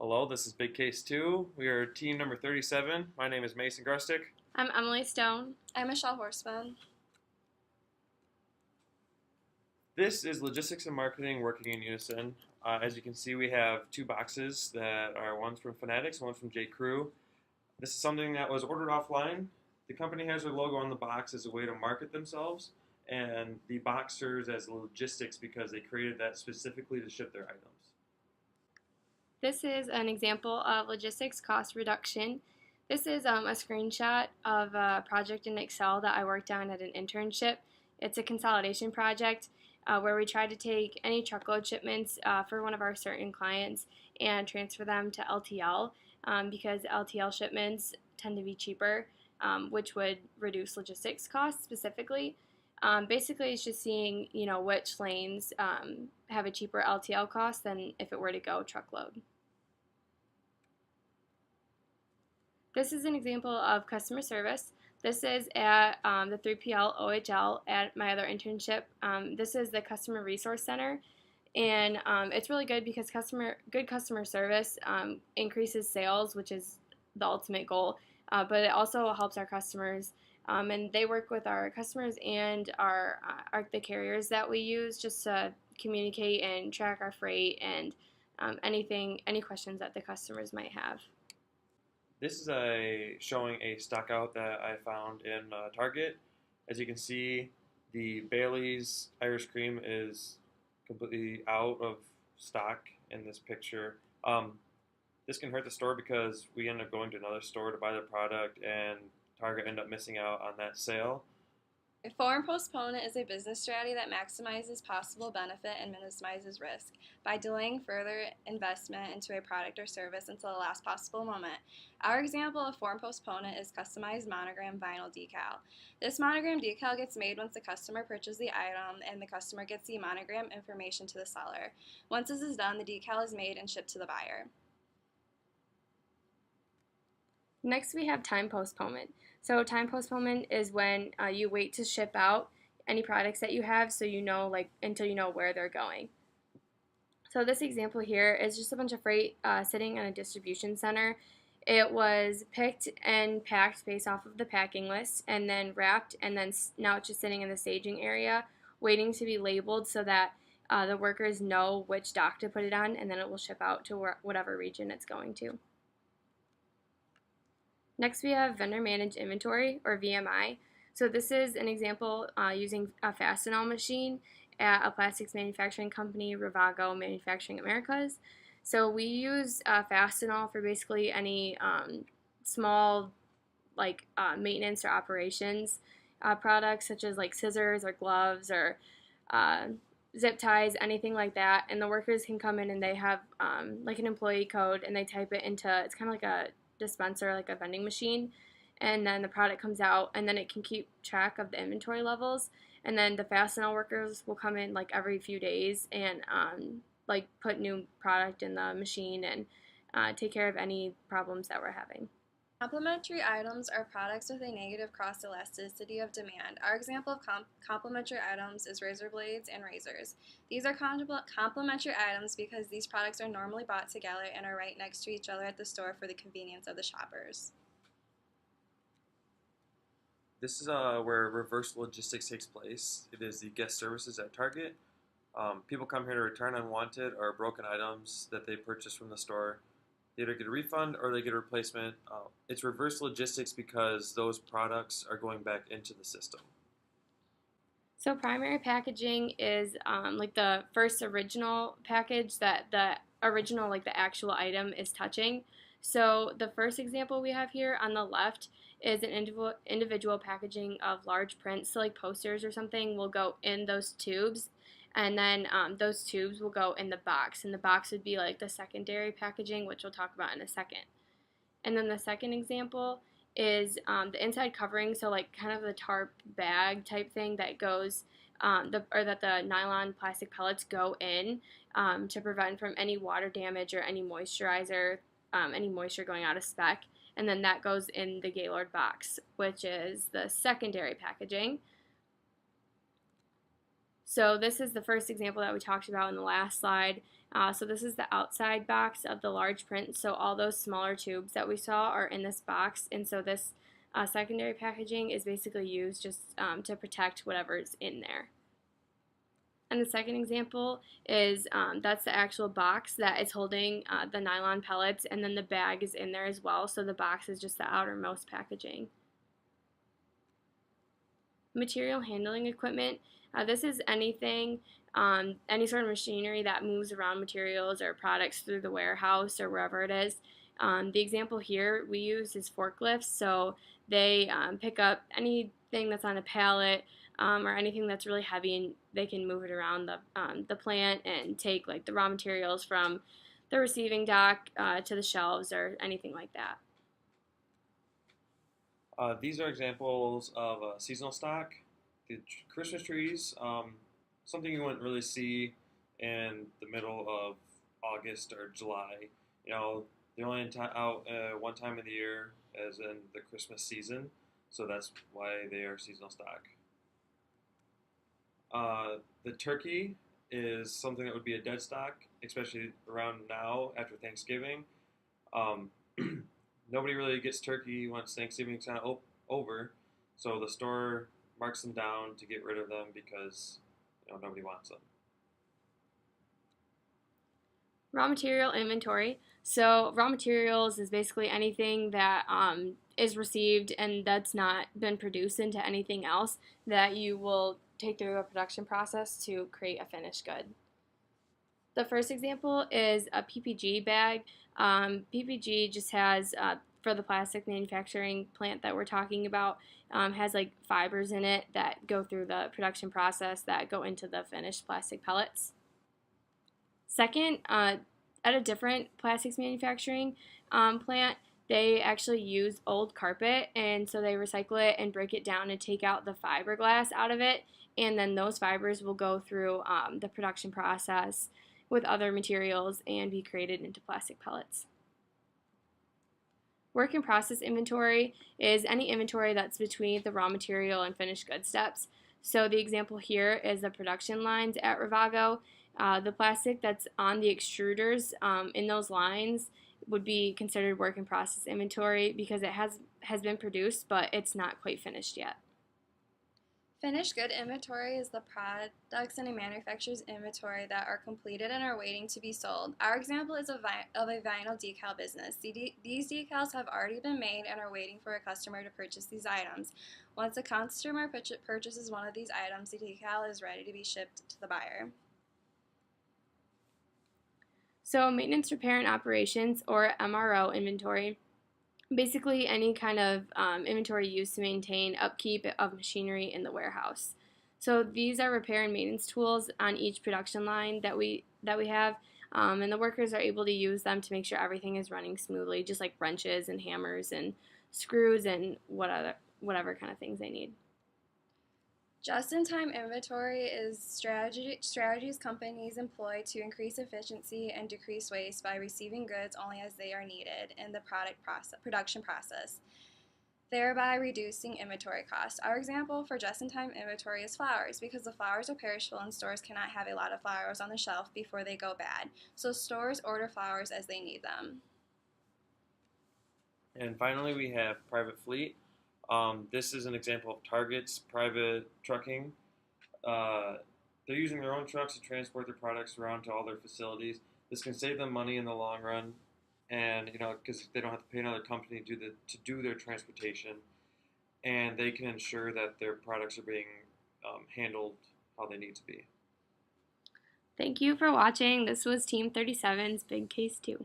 Hello, this is Big Case 2. We are team number 37. My name is Mason Garstick. I'm Emily Stone. I'm Michelle Horseman. This is Logistics and Marketing working in unison. As you can see, we have two boxes that are one's from Fanatics, one's from J. Crew. This is something that was ordered offline. The company has their logo on the box as a way to market themselves, and the box serves as logistics because they created that specifically to ship their items. This is an example of logistics cost reduction. This is a screenshot of a project in Excel that I worked on at an internship. It's a consolidation project where we tried to take any truckload shipments for one of our certain clients and transfer them to LTL because LTL shipments tend to be cheaper, which would reduce logistics costs specifically. Basically, it's just seeing which lanes have a cheaper LTL cost than if it were to go truckload. This is an example of customer service. This is at the 3PL OHL at my other internship. This is the Customer Resource Center, and it's really good because good customer service increases sales, which is the ultimate goal, but it also helps our customers. And they work with our customers and the carriers that we use just to communicate and track our freight and any questions that the customers might have. This is showing a stock out that I found in Target. As you can see, the Bailey's Irish Cream is completely out of stock in this picture. This can hurt the store because we end up going to another store to buy the product and Target end up missing out on that sale. Foreign postponement is a business strategy that maximizes possible benefit and minimizes risk by delaying further investment into a product or service until the last possible moment. Our example of foreign postponement is customized monogram vinyl decal. This monogram decal gets made once the customer purchases the item and the customer gets the monogram information to the seller. Once this is done, the decal is made and shipped to the buyer. Next, we have time postponement. So time postponement is when you wait to ship out any products that you have so until you know where they're going. So this example here is just a bunch of freight sitting in a distribution center. It was picked and packed based off of the packing list and then wrapped, and then now it's just sitting in the staging area waiting to be labeled so that the workers know which dock to put it on, and then it will ship out to whatever region it's going to. Next, we have vendor managed inventory, or VMI. So this is an example using a Fastenal machine at a plastics manufacturing company, Ravago Manufacturing Americas. So we use Fastenal for basically any small maintenance or operations products, such as like scissors or gloves or zip ties, anything like that. And the workers can come in and they have like an employee code, and they type it into, it's kind of like a dispenser, like a vending machine, and then the product comes out, and then it can keep track of the inventory levels, and then the Fastenal workers will come in like every few days and put new product in the machine and take care of any problems that we're having. Complementary items are products with a negative cross elasticity of demand. Our example of complementary items is razor blades and razors. These are complementary items because these products are normally bought together and are right next to each other at the store for the convenience of the shoppers. This is where reverse logistics takes place. It is the guest services at Target. People come here to return unwanted or broken items that they purchased from the store. They either get a refund or they get a replacement. It's reverse logistics because those products are going back into the system. So primary packaging is like the first original package that the original, like the actual item is touching. So the first example we have here on the left is an individual packaging of large prints. So like posters or something will go in those tubes. And then those tubes will go in the box, and the box would be like the secondary packaging, which we'll talk about in a second. And then the second example is the inside covering, so like kind of the tarp bag type thing that goes, that the nylon plastic pellets go in to prevent from any water damage or any moisturizer, any moisture going out of spec. And then that goes in the Gaylord box, which is the secondary packaging. So this is the first example that we talked about in the last slide. So this is the outside box of the large print. So all those smaller tubes that we saw are in this box, and so this secondary packaging is basically used just to protect whatever's in there. And the second example is that's the actual box that is holding the nylon pellets, and then the bag is in there as well, so the box is just the outermost packaging. Material handling equipment. This is anything, any sort of machinery that moves around materials or products through the warehouse or wherever it is. The example here we use is forklifts, so they pick up anything that's on a pallet or anything that's really heavy, and they can move it around the plant and take like the raw materials from the receiving dock to the shelves or anything like that. These are examples of seasonal stock. The Christmas trees, something you wouldn't really see in the middle of August or July. You know, they're only out one time of the year, as in the Christmas season, so that's why they are seasonal stock. The turkey is something that would be a dead stock, especially around now after Thanksgiving. Nobody really gets turkey once Thanksgiving's kind of over, so the store marks them down to get rid of them because nobody wants them. Raw material inventory. So raw materials is basically anything that is received and that's not been produced into anything else that you will take through a production process to create a finished good. The first example is a PPG bag. PPG just has, for the plastic manufacturing plant that we're talking about, has like fibers in it that go through the production process that go into the finished plastic pellets. Second, at a different plastics manufacturing plant, they actually use old carpet, and so they recycle it and break it down and take out the fiberglass out of it, and then those fibers will go through the production process with other materials and be created into plastic pellets. Work in process inventory is any inventory that's between the raw material and finished goods steps. So the example here is the production lines at Ravago. The plastic that's on the extruders in those lines would be considered work in process inventory because it has been produced, but it's not quite finished yet. Finished good inventory is the products in a manufacturer's inventory that are completed and are waiting to be sold. Our example is of a vinyl decal business. These decals have already been made and are waiting for a customer to purchase these items. Once a customer purchases one of these items, the decal is ready to be shipped to the buyer. So maintenance, repair, and operations, or MRO inventory, basically any kind of inventory used to maintain upkeep of machinery in the warehouse. So these are repair and maintenance tools on each production line that we have, and the workers are able to use them to make sure everything is running smoothly, just like wrenches and hammers and screws and whatever kind of things they need. Just-in-time inventory is strategies companies employ to increase efficiency and decrease waste by receiving goods only as they are needed in the production process, thereby reducing inventory costs. Our example for just-in-time inventory is flowers, because the flowers are perishable and stores cannot have a lot of flowers on the shelf before they go bad. So stores order flowers as they need them. And finally, we have private fleet. This is an example of Target's private trucking. They're using their own trucks to transport their products around to all their facilities. This can save them money in the long run, and because they don't have to pay another company to do their transportation, and they can ensure that their products are being handled how they need to be. Thank you for watching. This was Team 37's Big Case 2.